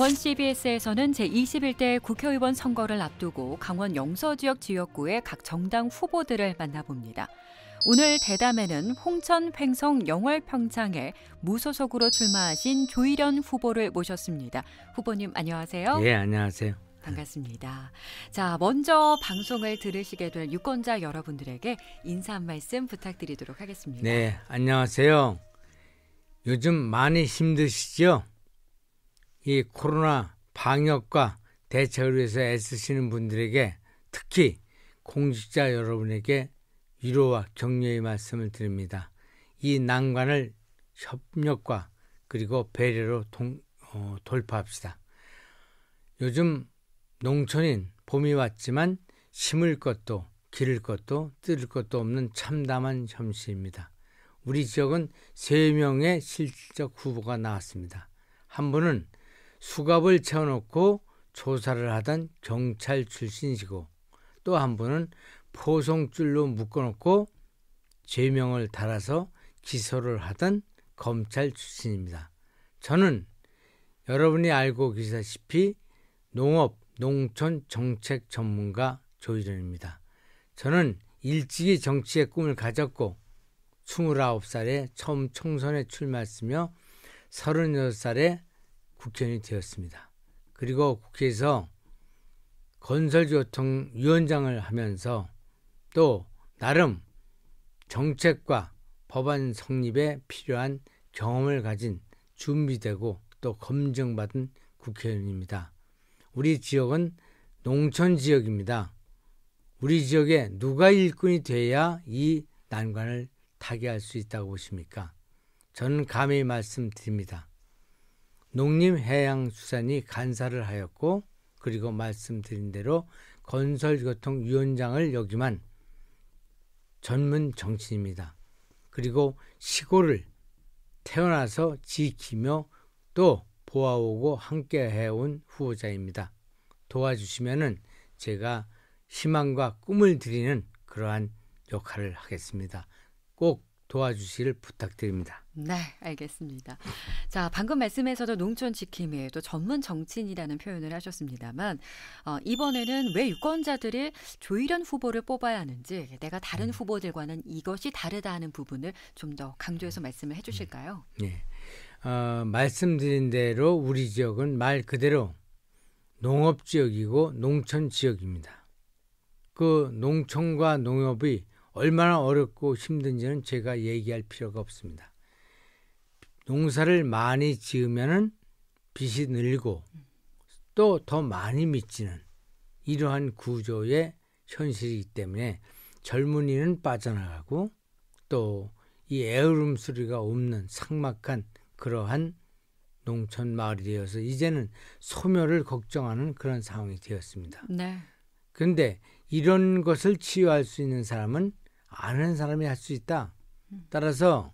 강원 CBS에서는 제21대 국회의원 선거를 앞두고 강원 영서지역 지역구의 각 정당 후보들을 만나봅니다. 오늘 대담에는 홍천 횡성 영월평창에 무소속으로 출마하신 조일현 후보를 모셨습니다. 후보님 안녕하세요. 네, 안녕하세요. 반갑습니다. 자, 먼저 방송을 들으시게 될 유권자 여러분들에게 인사 한 말씀 부탁드리도록 하겠습니다. 네, 안녕하세요. 요즘 많이 힘드시죠? 이 코로나 방역과 대책을 위해서 애쓰시는 분들에게 특히 공직자 여러분에게 위로와 격려의 말씀을 드립니다. 이 난관을 협력과 그리고 배려로 돌파합시다. 요즘 농촌인 봄이 왔지만 심을 것도 기를 것도 뜯을 것도 없는 참담한 현실입니다. 우리 지역은 3명의 실질적 후보가 나왔습니다. 한 분은 수갑을 채워놓고 조사를 하던 경찰 출신이시고 또 한 분은 포송줄로 묶어놓고 죄명을 달아서 기소를 하던 검찰 출신입니다. 저는 여러분이 알고 계시다시피 농업, 농촌 정책 전문가 조일현입니다. 저는 일찍이 정치의 꿈을 가졌고 29살에 처음 총선에 출마했으며 36살에 국회의원이 되었습니다. 그리고 국회에서 건설교통위원장을 하면서 또 나름 정책과 법안 성립에 필요한 경험을 가진 준비되고 또 검증받은 국회의원입니다. 우리 지역은 농촌 지역입니다. 우리 지역에 누가 일꾼이 돼야 이 난관을 타개할 수 있다고 보십니까? 저는 감히 말씀드립니다. 농림해양수산이 간사를 하였고 그리고 말씀드린 대로 건설교통위원장을 역임한 전문 정치인입니다. 그리고 시골을 태어나서 지키며 또 보아오고 함께 해온 후보자입니다. 도와주시면은 제가 희망과 꿈을 드리는 그러한 역할을 하겠습니다. 꼭 도와주시길 부탁드립니다. 네, 알겠습니다. 자, 방금 말씀에서도 농촌 지킴이에 또 전문 정치인이라는 표현을 하셨습니다만 이번에는 왜 유권자들이 조일현 후보를 뽑아야 하는지 내가 다른 후보들과는 이것이 다르다 하는 부분을 좀 더 강조해서 말씀을 해주실까요? 네, 말씀드린 대로 우리 지역은 말 그대로 농업지역이고 농촌지역입니다. 그 농촌과 농업이 얼마나 어렵고 힘든지는 제가 얘기할 필요가 없습니다. 농사를 많이 지으면은 빚이 늘고 또 더 많이 미치는 이러한 구조의 현실이기 때문에 젊은이는 빠져나가고 또 이 애울음 소리가 없는 삭막한 그러한 농촌 마을이 되어서 이제는 소멸을 걱정하는 그런 상황이 되었습니다. 네. 그런데 이런 것을 치유할 수 있는 사람은 아는 사람이 할 수 있다. 따라서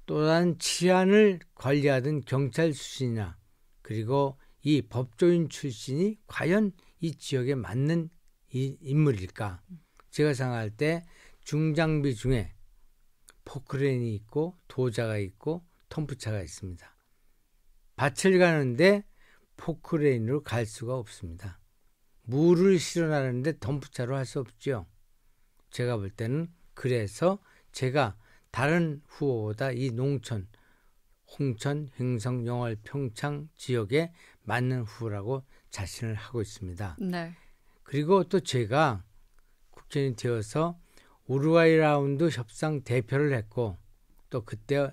또 다른 치안을 관리하던 경찰 출신이나 그리고 이 법조인 출신이 과연 이 지역에 맞는 이 인물일까? 제가 생각할 때 중장비 중에 포크레인이 있고 도자가 있고 덤프차가 있습니다. 밭을 가는데 포크레인으로 갈 수가 없습니다. 물을 실어나르는데 덤프차로 할 수 없죠. 제가 볼 때는 그래서 제가 다른 후보보다 이 농촌, 홍천, 횡성, 영월, 평창 지역에 맞는 후보라고 자신을 하고 있습니다. 네. 그리고 또 제가 국회의원이 되어서 우루과이 라운드 협상 대표를 했고 또 그때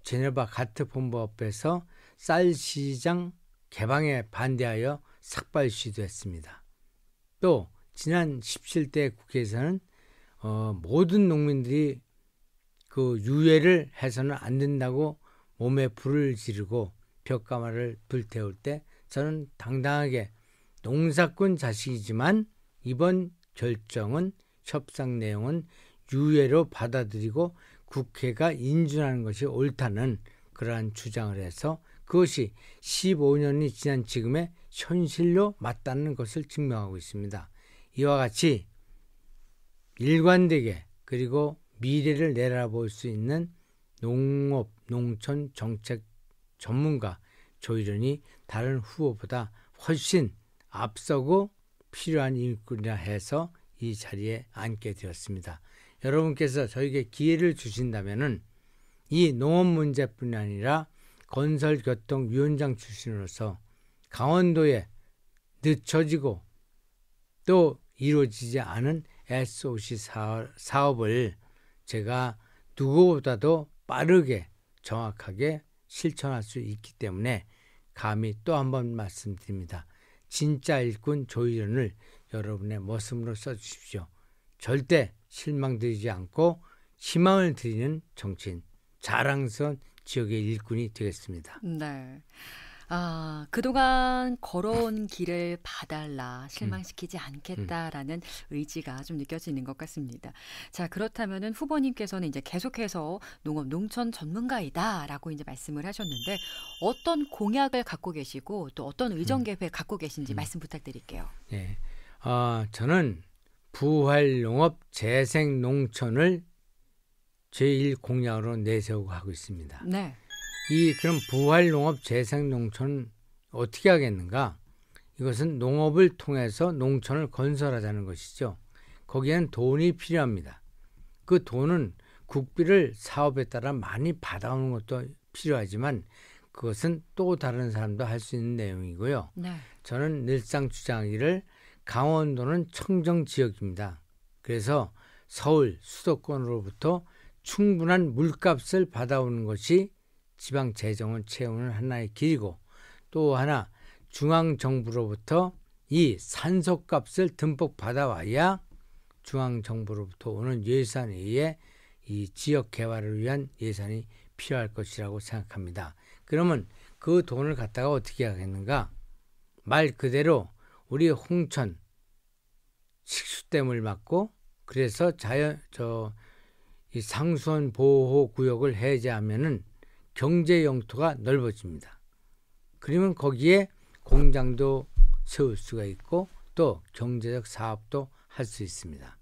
제네바 가트 본부 앞에서 쌀 시장 개방에 반대하여 삭발 시위도 했습니다. 또 지난 17대 국회에서는 모든 농민들이 그 유해를 해서는 안 된다고 몸에 불을 지르고 벽가마를 불태울 때 저는 당당하게 농사꾼 자식이지만 이번 결정은 협상 내용은 유해로 받아들이고 국회가 인준하는 것이 옳다는 그러한 주장을 해서 그것이 15년이 지난 지금의 현실로 맞닿는 것을 증명하고 있습니다. 이와 같이 일관되게 그리고 미래를 내다볼 수 있는 농업, 농촌 정책 전문가 조일원이 다른 후보보다 훨씬 앞서고 필요한 인물이라 해서 이 자리에 앉게 되었습니다. 여러분께서 저에게 기회를 주신다면은 이 농업 문제뿐 아니라 건설교통위원장 출신으로서 강원도에 늦춰지고 또 이루어지지 않은 SOC 사업을 제가 누구보다도 빠르게 정확하게 실천할 수 있기 때문에 감히 또 한 번 말씀드립니다. 진짜 일꾼 조일원을 여러분의 모습으로 써주십시오. 절대 실망드리지 않고 희망을 드리는 정치인, 자랑스러운 지역의 일꾼이 되겠습니다. 네. 그동안 걸어온 길을 봐달라, 실망시키지 않겠다라는 의지가 좀 느껴지는 것 같습니다. 자, 그렇다면은 후보님께서는 이제 계속해서 농업 농촌 전문가이다라고 이제 말씀을 하셨는데 어떤 공약을 갖고 계시고 또 어떤 의정 계획 갖고 계신지 말씀 부탁드릴게요. 네. 저는 부활농업 재생농촌을 제1공약으로 내세우고 하고 있습니다. 네. 그럼 부활농업 재생농촌은 어떻게 하겠는가? 이것은 농업을 통해서 농촌을 건설하자는 것이죠. 거기에는 돈이 필요합니다. 그 돈은 국비를 사업에 따라 많이 받아오는 것도 필요하지만 그것은 또 다른 사람도 할 수 있는 내용이고요. 네. 저는 늘상 주장하기를 강원도는 청정지역입니다. 그래서 서울 수도권으로부터 충분한 물값을 받아오는 것이 지방 재정을 채우는 하나의 길이고 또 하나 중앙정부로부터 이 산소값을 듬뿍 받아와야 중앙정부로부터 오는 예산 외에 이 지역 개발을 위한 예산이 필요할 것이라고 생각합니다. 그러면 그 돈을 갖다가 어떻게 하겠는가? 말 그대로 우리 홍천 식수댐을 막고 그래서 이 상수원 보호구역을 해제하면은 경제 영토가 넓어집니다. 그러면 거기에 공장도 세울 수가 있고 또 경제적 사업도 할 수 있습니다.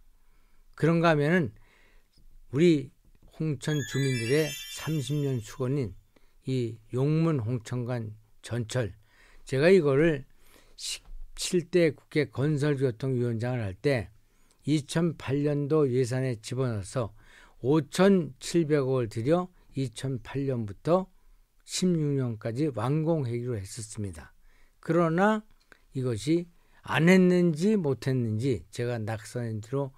그런가 하면은 우리 홍천 주민들의 30년 수건인 이 용문 홍천간 전철, 제가 이거를 17대 국회 건설교통위원장을 할 때 2008년도 예산에 집어넣어서 5,700억을 들여 2008년부터 16년까지 완공하기로 했었습니다. 그러나 이것이 안 했는지 못했는지 제가 낙선인 뒤로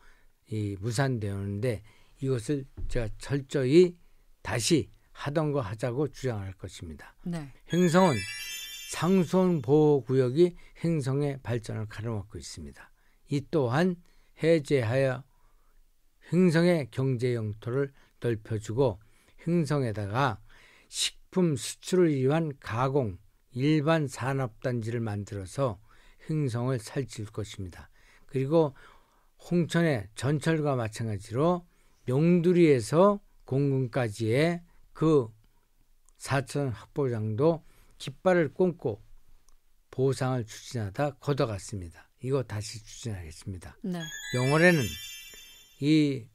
무산되었는데 이것을 제가 철저히 다시 하던 거 하자고 주장할 것입니다. 네. 행성은 상수원 보호구역이 행성의 발전을 가로막고 있습니다. 이 또한 해제하여 행성의 경제 영토를 넓혀주고 행성에다가 식품 수출을 위한 가공 일반 산업단지를 만들어서 행성을 살릴 것입니다. 그리고 홍천의 전철과 마찬가지로 용두리에서 공군까지의 그 4천 확보장도 깃발을 꽂고 보상을 추진하다 걷어갔습니다. 이거 다시 추진하겠습니다. 네. 영월에는 이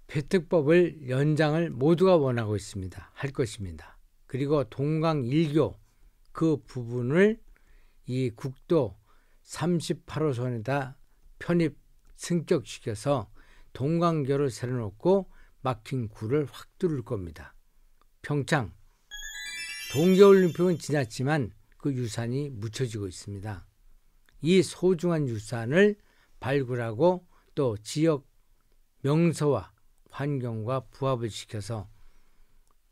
폐특법을 연장을 모두가 원하고 있습니다. 할 것입니다. 그리고 동강 1교 그 부분을 이 국도 38호선에다 편입 승격시켜서 동강교를 새로 놓고 막힌 구를 확 뚫을 겁니다. 평창 동계올림픽은 지났지만 그 유산이 묻혀지고 있습니다. 이 소중한 유산을 발굴하고 또 지역 명소와 환경과 부합을 시켜서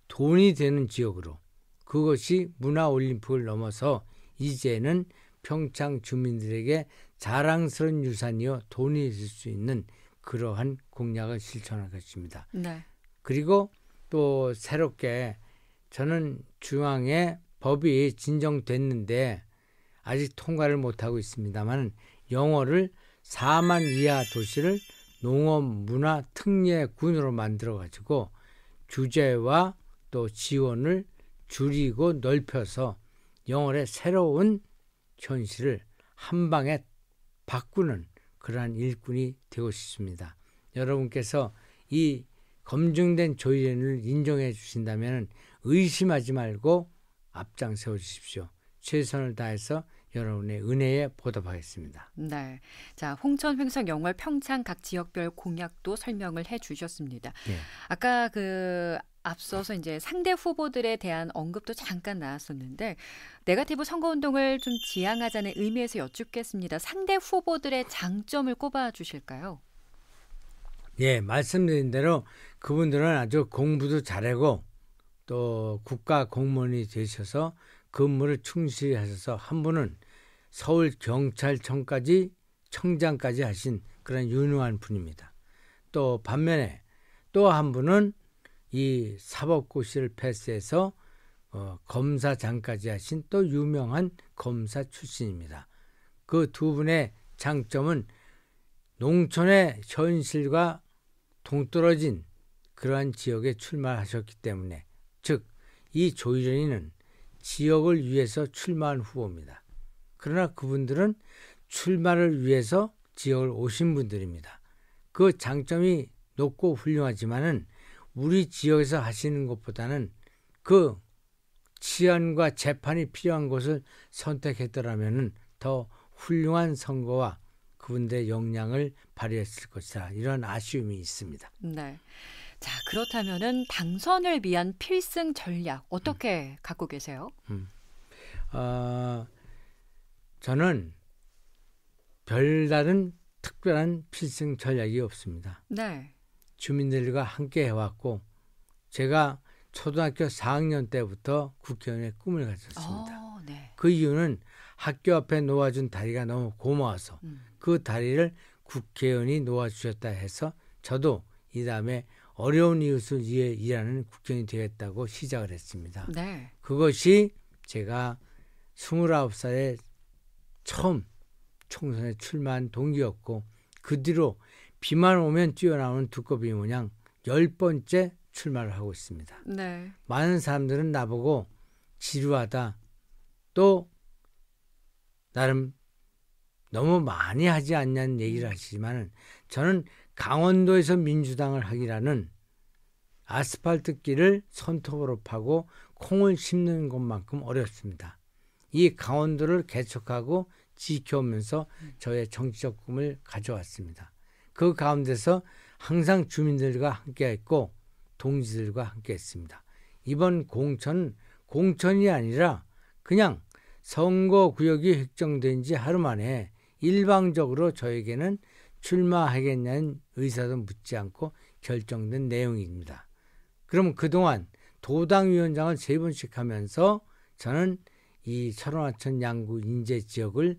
돈이 되는 지역으로 그것이 문화올림픽을 넘어서 이제는 평창 주민들에게 자랑스러운 유산이요 돈이 될 수 있는 그러한 공약을 실천할 것입니다. 네. 그리고 또 새롭게 저는 중앙에 법이 진정됐는데 아직 통과를 못하고 있습니다만 영어를 4만 이하 도시를 농업 문화 특례군으로 만들어가지고 규제와 또 지원을 줄이고 넓혀서 영월의 새로운 현실을 한 방에 바꾸는 그러한 일꾼이 되고 싶습니다. 여러분께서 이 검증된 조일원을 인정해 주신다면 의심하지 말고 앞장 세워주십시오. 최선을 다해서 여러분의 은혜에 보답하겠습니다. 네, 자 홍천, 횡성, 영월, 평창 각 지역별 공약도 설명을 해주셨습니다. 예. 아까 앞서서 이제 상대 후보들에 대한 언급도 잠깐 나왔었는데 네거티브 선거운동을 좀 지향하자는 의미에서 여쭙겠습니다. 상대 후보들의 장점을 꼽아주실까요? 예, 말씀드린 대로 그분들은 아주 공부도 잘하고 또 국가 공무원이 되셔서 근무를 충실히 하셔서 한 분은 서울경찰청까지 청장까지 하신 그런 유능한 분입니다. 또 반면에 또 한 분은 이 사법고시를 패스해서 검사장까지 하신 또 유명한 검사 출신입니다. 그 두 분의 장점은 농촌의 현실과 동떨어진 그러한 지역에 출마하셨기 때문에, 즉 이 조희련이는 지역을 위해서 출마한 후보입니다. 그러나 그분들은 출마를 위해서 지역을 오신 분들입니다. 그 장점이 높고 훌륭하지만은 우리 지역에서 하시는 것보다는 그 치안과 재판이 필요한 곳을 선택했더라면 더 훌륭한 선거와 그분들의 역량을 발휘했을 것이다. 이런 아쉬움이 있습니다. 네. 자, 그렇다면은 당선을 위한 필승 전략 어떻게 갖고 계세요? 저는 별다른 특별한 필승 전략이 없습니다. 네. 주민들과 함께 해왔고 제가 초등학교 4학년 때부터 국회의원의 꿈을 가졌습니다. 네. 그 이유는 학교 앞에 놓아준 다리가 너무 고마워서 그 다리를 국회의원이 놓아주셨다 해서 저도 이 다음에 어려운 이웃을 위해 일하는 국회의원이 되겠다고 시작을 했습니다. 네. 그것이 제가 29살에 처음 총선에 출마한 동기였고 그 뒤로 비만 오면 뛰어나오는 두꺼비 모양 10번째 출마를 하고 있습니다. 네. 많은 사람들은 나보고 지루하다, 또 나름 너무 많이 하지 않냐는 얘기를 하시지만 저는 강원도에서 민주당을 하기라는 아스팔트 길을 손톱으로 파고 콩을 심는 것만큼 어렵습니다. 이 강원도를 개척하고 지켜오면서 저의 정치적 꿈을 가져왔습니다. 그 가운데서 항상 주민들과 함께했고 동지들과 함께했습니다. 이번 공천은 공천이 아니라 그냥 선거구역이 획정된 지 하루 만에 일방적으로 저에게는 출마하겠냐는 의사도 묻지 않고 결정된 내용입니다. 그럼 그동안 도당위원장을 3번씩 하면서 저는 이 철원하천 양구 인제 지역을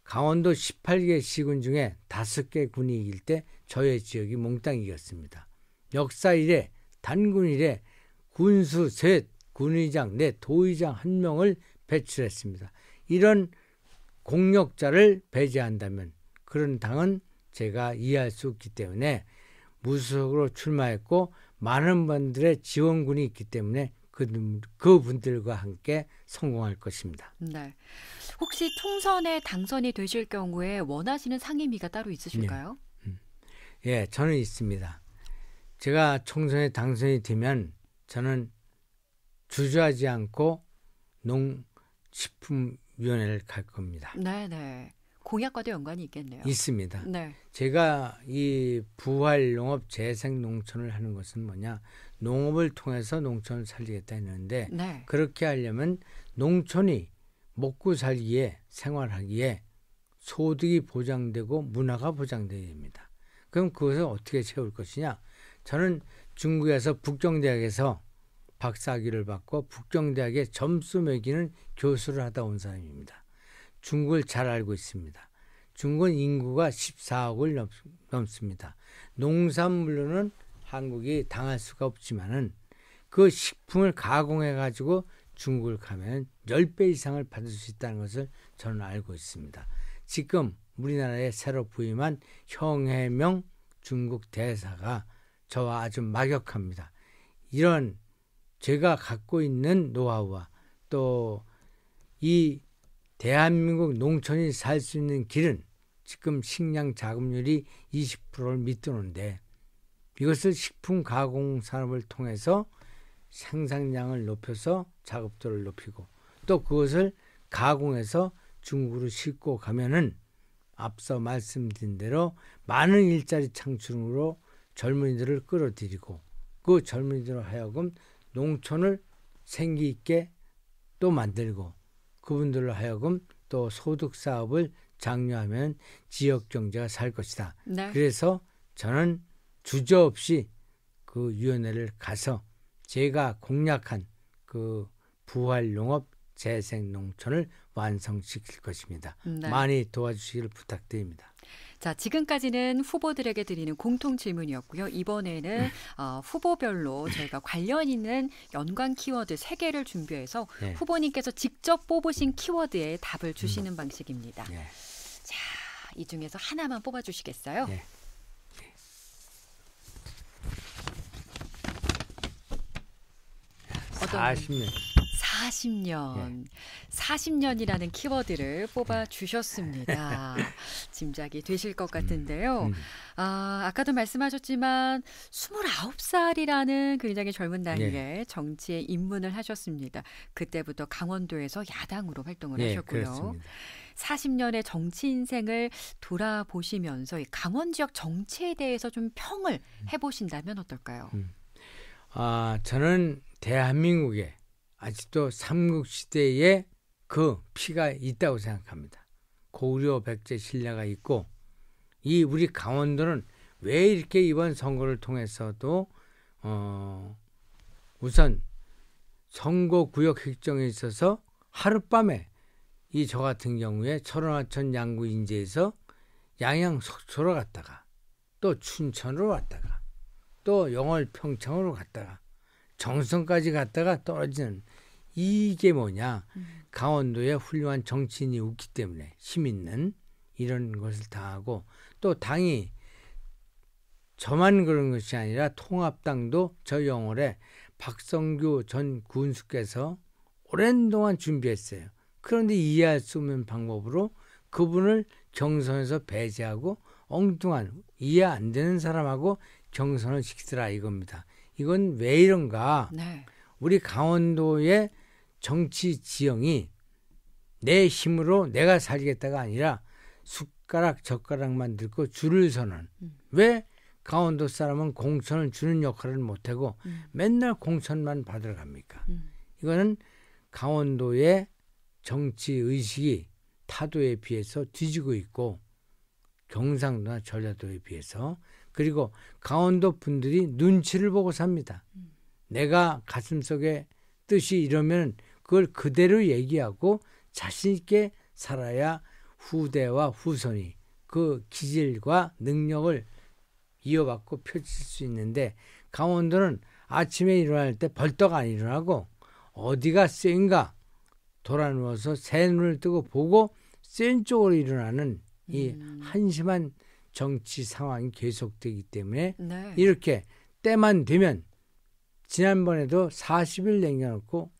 강원도 18개 시군 중에 5개 군이 이길 때 저의 지역이 몽땅 이겼습니다. 역사 이래 단군 이래 군수 셋, 군의장 넷, 도의장 1명을 배출했습니다. 이런 공력자를 배제한다면 그런 당은 제가 이해할 수 없기 때문에 무소속으로 출마했고 많은 분들의 지원군이 있기 때문에 그분들과 함께 성공할 것입니다. 네. 혹시 총선에 당선이 되실 경우에 원하시는 상임위가 따로 있으실까요? 예, 저는 있습니다. 제가 총선에 당선이 되면 저는 주저하지 않고 농식품위원회를 갈 겁니다. 네. 공약과도 연관이 있겠네요. 있습니다. 네. 제가 이 부활농업 재생농촌을 하는 것은 뭐냐, 농업을 통해서 농촌을 살리겠다 했는데 네. 그렇게 하려면 농촌이 먹고 살기에 생활하기에 소득이 보장되고 문화가 보장되어야 됩니다. 그럼 그것을 어떻게 채울 것이냐? 저는 중국에서 북경대학에서 박사학위를 받고 북경대학에 점수 매기는 교수를 하다 온 사람입니다. 중국을 잘 알고 있습니다. 중국은 인구가 14억을 넘습니다. 농산물로는 한국이 당할 수가 없지만은 그 식품을 가공해가지고 중국을 가면 10배 이상을 받을 수 있다는 것을 저는 알고 있습니다. 지금 우리나라에 새로 부임한 형해명 중국 대사가 저와 아주 막역합니다. 이런 제가 갖고 있는 노하우와 또 이 대한민국 농촌이 살 수 있는 길은 지금 식량 자급률이 20%를 밑도는데 이것을 식품 가공 산업을 통해서 생산량을 높여서 작업도를 높이고 또 그것을 가공해서 중국으로 싣고 가면은 앞서 말씀드린 대로 많은 일자리 창출으로 젊은이들을 끌어들이고 그 젊은이들로 하여금 농촌을 생기 있게 또 만들고 그분들로 하여금 또 소득 사업을 장려하면 지역 경제가 살 것이다. 네. 그래서 저는 주저없이 그 위원회를 가서 제가 공약한 그 부활농업 재생농촌을 완성시킬 것입니다. 네. 많이 도와주시기를 부탁드립니다. 자, 지금까지는 후보들에게 드리는 공통 질문이었고요. 이번에는 후보별로 저희가 관련 있는 연관 키워드 3개를 준비해서 네. 후보님께서 직접 뽑으신 키워드에 답을 주시는 방식입니다. 네. 자, 이 중에서 하나만 뽑아주시겠어요? 네. 어떤 40년. 40년. 예. 40년이라는 키워드를 뽑아주셨습니다. 짐작이 되실 것 같은데요. 아까도 말씀하셨지만 29살이라는 굉장히 젊은 나이에 정치에 입문을 하셨습니다. 그때부터 강원도에서 야당으로 활동을 하셨고요. 그렇습니다. 40년의 정치 인생을 돌아보시면서 이 강원 지역 정치에 대해서 좀 평을 해보신다면 어떨까요? 저는 대한민국에 아직도 삼국시대에 그 피가 있다고 생각합니다. 고구려 백제 신라가 있고 이 우리 강원도는 왜 이렇게 이번 선거를 통해서도 우선 선거구역 획정에 있어서 하룻밤에 이 저 같은 경우에 철원하천 양구 인제에서 양양 속초로 갔다가 또 춘천으로 왔다가 또 영월 평창으로 갔다가 정선까지 갔다가 떨어지는 이게 뭐냐. 강원도에 훌륭한 정치인이 없기 때문에 힘 있는 이런 것을 당하고 또 당이 저만 그런 것이 아니라 통합당도 저 영월에 박성규 전 군수께서 오랜 동안 준비했어요. 그런데 이해할 수 없는 방법으로 그분을 경선에서 배제하고 엉뚱한 이해 안 되는 사람하고 경선을 시키더라 이겁니다. 이건 왜 이런가? 네. 우리 강원도의 정치 지형이 내 힘으로 내가 살겠다가 아니라 숟가락 젓가락만 들고 줄을 서는 왜 강원도 사람은 공천을 주는 역할을 못하고 맨날 공천만 받으러 갑니까? 이거는 강원도의 정치 의식이 타도에 비해서 뒤지고 있고 경상도나 전라도에 비해서 그리고 강원도 분들이 눈치를 보고 삽니다. 내가 가슴속에 뜻이 이러면 그걸 그대로 얘기하고 자신 있게 살아야 후대와 후손이 그 기질과 능력을 이어받고 펼칠 수 있는데 강원도는 아침에 일어날 때 벌떡 안 일어나고 어디가 쎄인가 돌아누워서 새 눈을 뜨고 보고 센 쪽으로 일어나는 이 한심한 정치 상황이 계속되기 때문에 네. 이렇게 때만 되면 지난번에도 40일 남겨놓고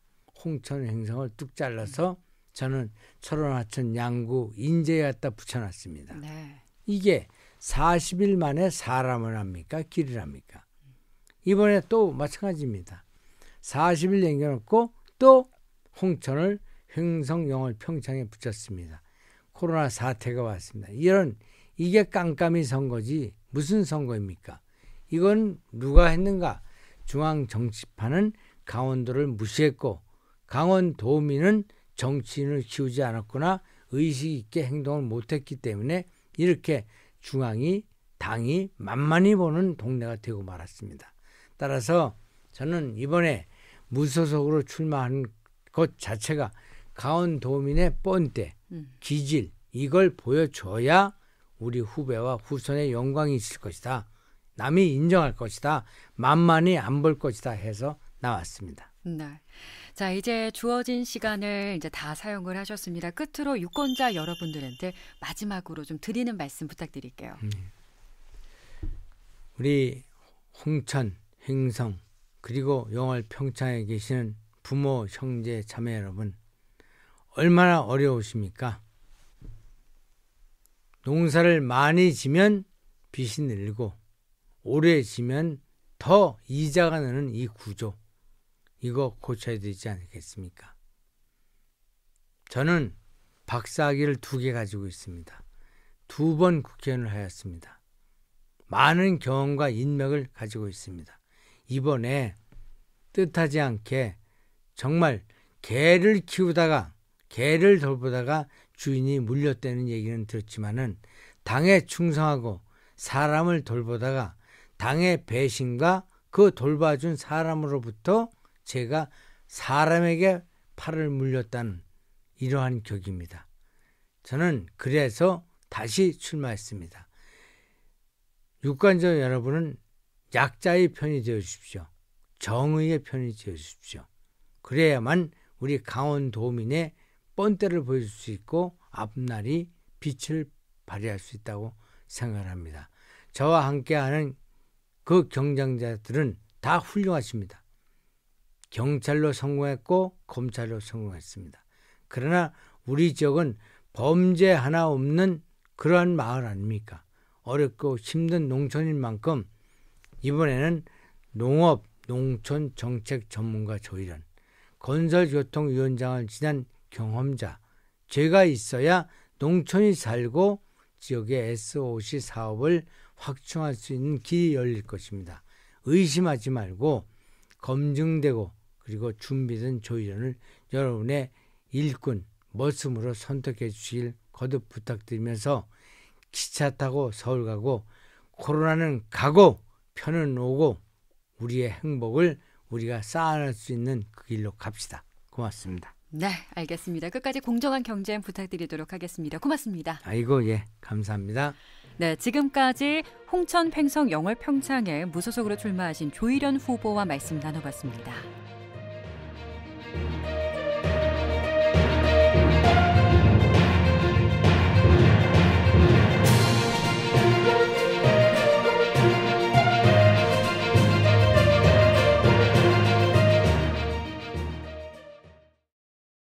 홍천 행성을 뚝 잘라서 저는 철원하천 양구 인제에 갖다 붙여놨습니다. 네. 이게 40일 만에 사람을 합니까? 길을 합니까? 이번에 또 마찬가지입니다. 40일 남겨놓고 또 홍천을 횡성 영월 평창에 붙였습니다. 코로나 사태가 왔습니다. 이게 깜깜이 선거지 무슨 선거입니까? 이건 누가 했는가? 중앙정치판은 강원도를 무시했고 강원도민은 정치인을 키우지 않았거나 의식 있게 행동을 못했기 때문에 이렇게 중앙이 당이 만만히 보는 동네가 되고 말았습니다. 따라서 저는 이번에 무소속으로 출마하는 것 자체가 강원도민의 뻔때, 기질 이걸 보여줘야 우리 후배와 후손의 영광이 있을 것이다. 남이 인정할 것이다. 만만히 안 볼 것이다 해서 나왔습니다. 네. 자, 이제 주어진 시간을 이제 다 사용을 하셨습니다. 끝으로 유권자 여러분들한테 마지막으로 좀 드리는 말씀 부탁드릴게요. 우리 홍천, 횡성 그리고 영월 평창에 계시는 부모, 형제, 자매 여러분 얼마나 어려우십니까? 농사를 많이 지면 빚이 늘고 오래 지면 더 이자가 느는 이 구조. 이거 고쳐야 되지 않겠습니까? 저는 박사학위를 2개 가지고 있습니다. 2번 국회의원을 하였습니다. 많은 경험과 인맥을 가지고 있습니다. 이번에 뜻하지 않게 정말 개를 키우다가 개를 돌보다가 주인이 물렸다는 얘기는 들었지만은 당에 충성하고 사람을 돌보다가 당의 배신과 그 돌봐준 사람으로부터 제가 사람에게 팔을 물렸다는 이러한 격입니다. 저는 그래서 다시 출마했습니다. 유권자 여러분은 약자의 편이 되어 주십시오. 정의의 편이 되어 주십시오. 그래야만 우리 강원도민의 뻔때를 보여줄 수 있고 앞날이 빛을 발휘할 수 있다고 생각합니다. 저와 함께하는 그 경쟁자들은 다 훌륭하십니다. 경찰로 성공했고 검찰로 성공했습니다. 그러나 우리 지역은 범죄 하나 없는 그러한 마을 아닙니까? 어렵고 힘든 농촌인 만큼 이번에는 농업, 농촌 정책 전문가 조일원, 건설교통위원장을 지난 경험자, 제가 있어야 농촌이 살고 지역의 SOC 사업을 확충할 수 있는 길이 열릴 것입니다. 의심하지 말고 검증되고 그리고 준비된 조일원을 여러분의 일꾼, 머슴으로 선택해 주시길 거듭 부탁드리면서 기차 타고 서울 가고 코로나는 가고 편은 오고 우리의 행복을 우리가 쌓아낼 수 있는 그 길로 갑시다. 고맙습니다. 네, 알겠습니다. 끝까지 공정한 경쟁 부탁드리도록 하겠습니다. 고맙습니다. 아이고, 예, 감사합니다. 네, 지금까지 홍천 횡성 영월평창에 무소속으로 출마하신 조일원 후보와 말씀 나눠봤습니다.